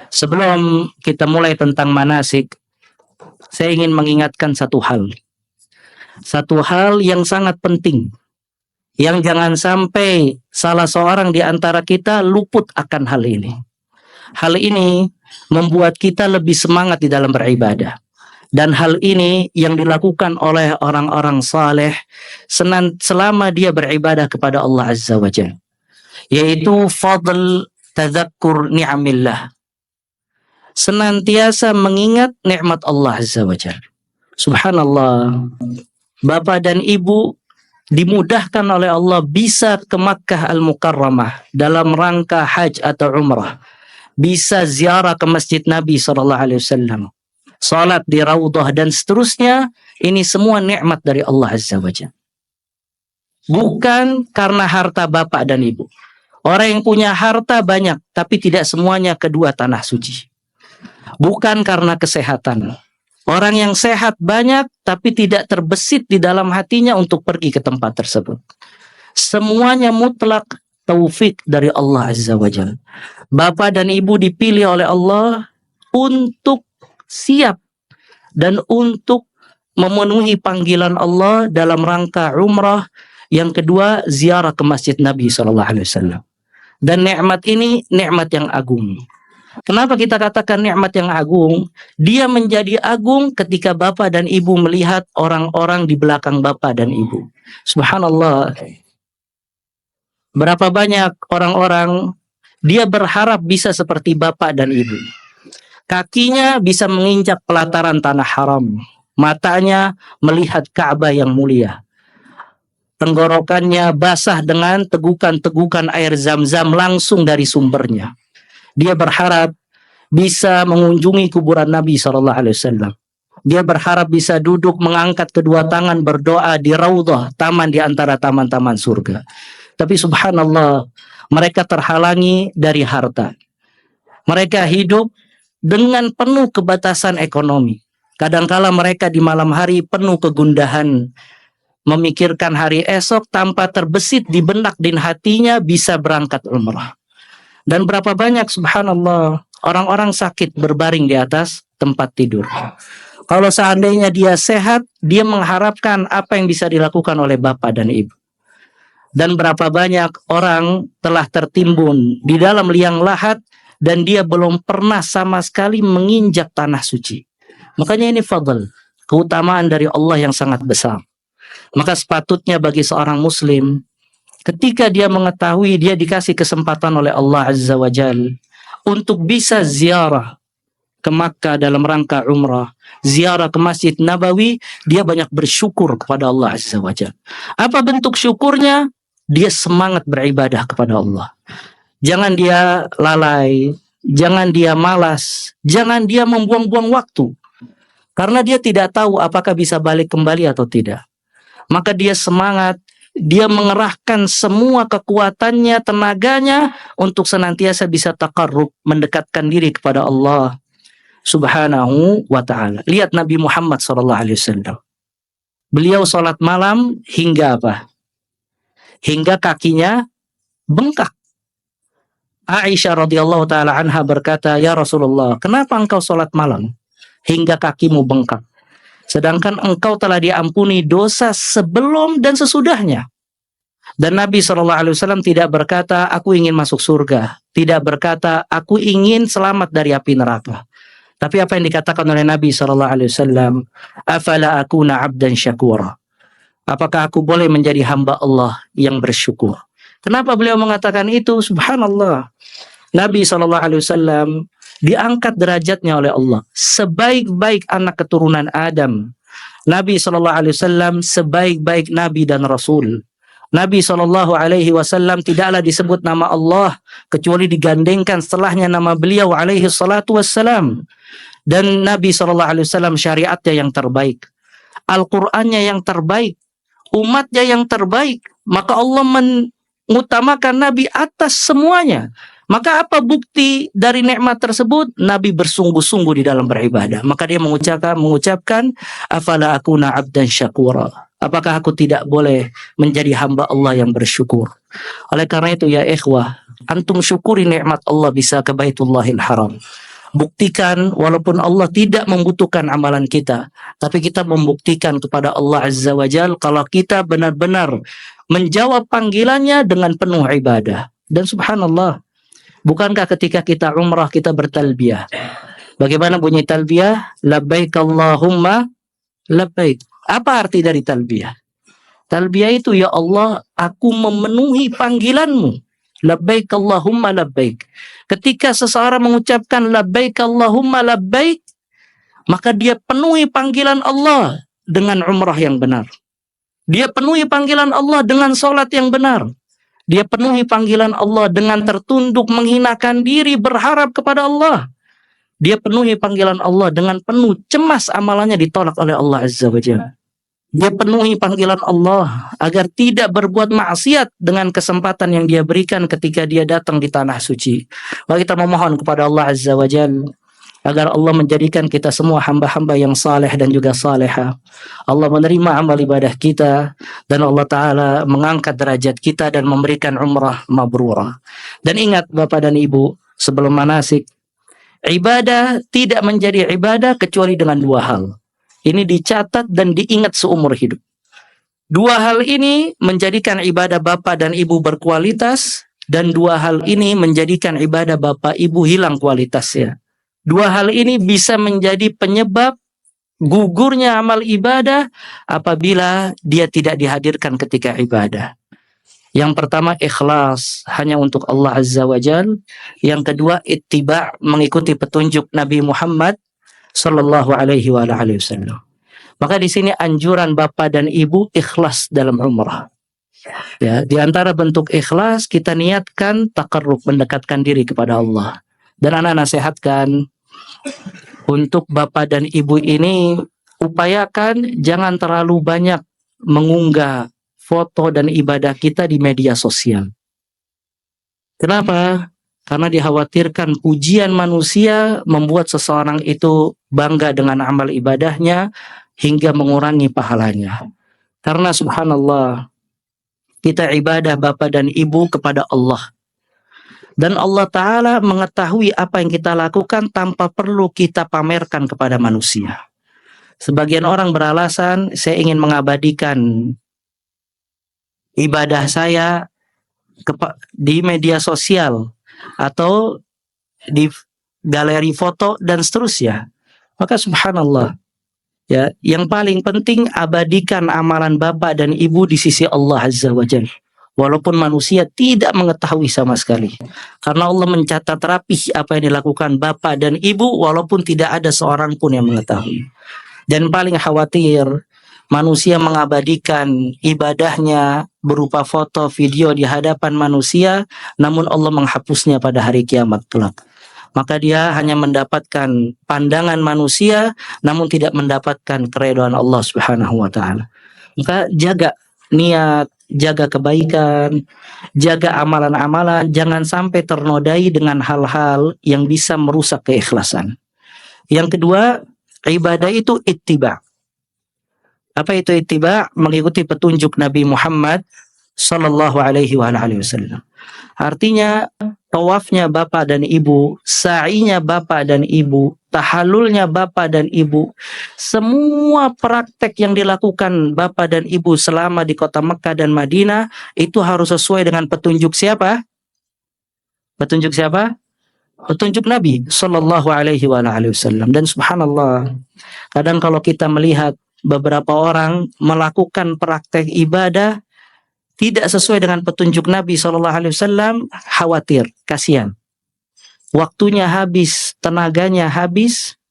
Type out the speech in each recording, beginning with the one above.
Sebelum kita mulai tentang manasik, saya ingin mengingatkan satu hal. Satu hal yang sangat penting, yang jangan sampai salah seorang di antara kita luput akan hal ini. Hal ini membuat kita lebih semangat di dalam beribadah. Dan hal ini yang dilakukan oleh orang-orang saleh selama dia beribadah kepada Allah Azza wa Jalla, yaitu fadl tadzakur ni'amillah. Senantiasa mengingat nikmat Allah Azza wa Jalla. Subhanallah, Bapak dan Ibu dimudahkan oleh Allah bisa ke Makkah Al-Mukarramah dalam rangka haji atau umrah. Bisa ziarah ke Masjid Nabi SAW. Salat di Raudhah dan seterusnya. Ini semua nikmat dari Allah Azza wa Jalla. Bukan karena harta Bapak dan Ibu. Orang yang punya harta banyak, tapi tidak semuanya kedua tanah suci. Bukan karena kesehatan. Orang yang sehat banyak, tapi tidak terbesit di dalam hatinya untuk pergi ke tempat tersebut. Semuanya mutlak taufik dari Allah Azza wa Jalla. Bapak dan Ibu dipilih oleh Allah untuk siap dan untuk memenuhi panggilan Allah dalam rangka umrah. Yang kedua, ziarah ke Masjid Nabi SAW. Dan nikmat ini nikmat yang agung. Kenapa kita katakan nikmat yang agung? Dia menjadi agung ketika Bapak dan Ibu melihat orang-orang di belakang Bapak dan Ibu. Subhanallah. Berapa banyak orang-orang dia berharap bisa seperti Bapak dan Ibu. Kakinya bisa menginjak pelataran tanah haram. Matanya melihat Ka'bah yang mulia. Tenggorokannya basah dengan tegukan-tegukan air Zam-Zam langsung dari sumbernya. Dia berharap bisa mengunjungi kuburan Nabi SAW. Dia berharap bisa duduk mengangkat kedua tangan berdoa di Raudhah, taman di antara taman-taman surga. Tapi subhanallah, mereka terhalangi dari harta. Mereka hidup dengan penuh kebatasan ekonomi. Kadangkala mereka di malam hari penuh kegundahan, memikirkan hari esok tanpa terbesit di benak dan hatinya bisa berangkat umrah. Dan berapa banyak subhanallah orang-orang sakit berbaring di atas tempat tidur. Kalau seandainya dia sehat, dia mengharapkan apa yang bisa dilakukan oleh Bapak dan Ibu. Dan berapa banyak orang telah tertimbun di dalam liang lahat dan dia belum pernah sama sekali menginjak tanah suci. Makanya ini fadl, keutamaan dari Allah yang sangat besar. Maka sepatutnya bagi seorang muslim, ketika dia mengetahui dia dikasih kesempatan oleh Allah Azza wa Jal untuk bisa ziarah ke Makkah dalam rangka umrah, ziarah ke Masjid Nabawi, dia banyak bersyukur kepada Allah Azza wa Jal. Apa bentuk syukurnya? Dia semangat beribadah kepada Allah. Jangan dia lalai, jangan dia malas, jangan dia membuang-buang waktu. Karena dia tidak tahu apakah bisa balik kembali atau tidak. Maka dia semangat, dia mengerahkan semua kekuatannya, tenaganya untuk senantiasa bisa taqarrub, mendekatkan diri kepada Allah Subhanahu wa ta'ala. Lihat Nabi Muhammad SAW. Beliau sholat malam hingga apa? Hingga kakinya bengkak. Aisyah radhiyallahu taala anha berkata, "Ya Rasulullah, kenapa engkau sholat malam hingga kakimu bengkak? Sedangkan engkau telah diampuni dosa sebelum dan sesudahnya." Dan Nabi SAW tidak berkata, "Aku ingin masuk surga." Tidak berkata, "Aku ingin selamat dari api neraka." Tapi apa yang dikatakan oleh Nabi SAW? "Afala akuna abdan syakura." Apakah aku boleh menjadi hamba Allah yang bersyukur? Kenapa beliau mengatakan itu? Subhanallah. Nabi SAW diangkat derajatnya oleh Allah. Sebaik-baik anak keturunan Adam. Nabi SAW sebaik-baik Nabi dan Rasul. Nabi SAW tidaklah disebut nama Allah kecuali digandengkan setelahnya nama beliau alaihi salatu wassalam. Dan Nabi SAW syariatnya yang terbaik. Al-Qur'annya yang terbaik. Umatnya yang terbaik. Maka Allah mengutamakan Nabi atas semuanya. Maka apa bukti dari nikmat tersebut? Nabi bersungguh-sungguh di dalam beribadah. Maka dia mengucapkan afala akuna abdan syakura. Apakah aku tidak boleh menjadi hamba Allah yang bersyukur? Oleh karena itu ya ikhwah, antum syukuri nikmat Allah bisa ke Baitullahil Haram. Buktikan walaupun Allah tidak membutuhkan amalan kita, tapi kita membuktikan kepada Allah Azza wa Jal kalau kita benar-benar menjawab panggilannya dengan penuh ibadah. Dan subhanallah, bukankah ketika kita umrah kita bertalbiyah? Bagaimana bunyi talbiyah? Labbaik Allahumma labbaik. Apa arti dari talbiyah? Talbiyah itu, ya Allah, aku memenuhi panggilanmu. Labbaik Allahumma labbaik. Ketika seseorang mengucapkan labbaik Allahumma labbaik, maka dia penuhi panggilan Allah dengan umrah yang benar. Dia penuhi panggilan Allah dengan sholat yang benar. Dia penuhi panggilan Allah dengan tertunduk menghinakan diri berharap kepada Allah. Dia penuhi panggilan Allah dengan penuh cemas amalannya ditolak oleh Allah Azza wa Jalla. Dia penuhi panggilan Allah agar tidak berbuat maksiat dengan kesempatan yang dia berikan ketika dia datang di tanah suci. Maka kita memohon kepada Allah Azza wa Jalla agar Allah menjadikan kita semua hamba-hamba yang saleh dan juga saleha. Allah menerima amal ibadah kita dan Allah Ta'ala mengangkat derajat kita dan memberikan umrah mabrurah. Dan ingat Bapak dan Ibu, sebelum manasik, ibadah tidak menjadi ibadah kecuali dengan dua hal. Ini dicatat dan diingat seumur hidup. Dua hal ini menjadikan ibadah Bapak dan Ibu berkualitas, dan dua hal ini menjadikan ibadah Bapak Ibu hilang kualitasnya. Dua hal ini bisa menjadi penyebab gugurnya amal ibadah apabila dia tidak dihadirkan ketika ibadah. Yang pertama, ikhlas hanya untuk Allah Azza wa Jal. Yang kedua, ittiba, mengikuti petunjuk Nabi Muhammad Sallallahu alaihi wasallam. Maka di sini anjuran Bapak dan Ibu ikhlas dalam umrah. Ya, di antara bentuk ikhlas kita niatkan taqarrub, mendekatkan diri kepada Allah. Dan anak nasihatkan untuk Bapak dan Ibu ini, upayakan jangan terlalu banyak mengunggah foto dan ibadah kita di media sosial. Kenapa? Karena dikhawatirkan pujian manusia membuat seseorang itu bangga dengan amal ibadahnya hingga mengurangi pahalanya. Karena subhanallah, kita ibadah Bapak dan Ibu kepada Allah. Dan Allah Ta'ala mengetahui apa yang kita lakukan tanpa perlu kita pamerkan kepada manusia. Sebagian orang beralasan, saya ingin mengabadikan ibadah saya di media sosial atau di galeri foto dan seterusnya. Maka subhanallah, ya, yang paling penting abadikan amalan Bapak dan Ibu di sisi Allah Azza wa Jalla. Walaupun manusia tidak mengetahui sama sekali. Karena Allah mencatat rapih apa yang dilakukan Bapak dan Ibu walaupun tidak ada seorang pun yang mengetahui. Dan paling khawatir manusia mengabadikan ibadahnya berupa foto, video di hadapan manusia, namun Allah menghapusnya pada hari kiamat kelak. Maka dia hanya mendapatkan pandangan manusia, namun tidak mendapatkan keridhaan Allah Subhanahu wa Ta'ala. Maka jaga niat, jaga kebaikan, jaga amalan-amalan, jangan sampai ternodai dengan hal-hal yang bisa merusak keikhlasan. Yang kedua, ibadah itu ittiba. Apa itu ittiba? Mengikuti petunjuk Nabi Muhammad Sallallahu alaihi wasallam. Artinya tawafnya Bapak dan Ibu, sa'inya Bapak dan Ibu, tahallulnya Bapak dan Ibu, semua praktek yang dilakukan Bapak dan Ibu selama di kota Mekah dan Madinah itu harus sesuai dengan petunjuk siapa? Petunjuk siapa? Petunjuk Nabi Sallallahu alaihi wasallam. Dan subhanallah, kadang kalau kita melihat beberapa orang melakukan praktek ibadah tidak sesuai dengan petunjuk Nabi SAW, khawatir, kasihan. Waktunya habis, tenaganya habis,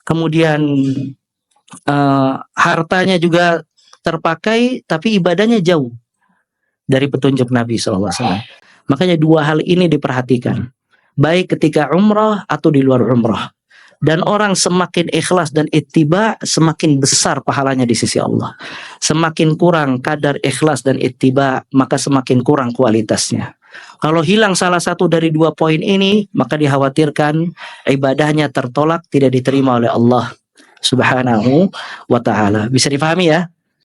kemudian hartanya juga terpakai, tapi ibadahnya jauh dari petunjuk Nabi SAW. Makanya dua hal ini diperhatikan, baik ketika umrah atau di luar umrah. Dan orang semakin ikhlas dan ittiba, semakin besar pahalanya di sisi Allah. Semakin kurang kadar ikhlas dan ittiba, maka semakin kurang kualitasnya. Kalau hilang salah satu dari dua poin ini, maka dikhawatirkan ibadahnya tertolak, tidak diterima oleh Allah Subhanahu wa Ta'ala. Bisa dipahami ya?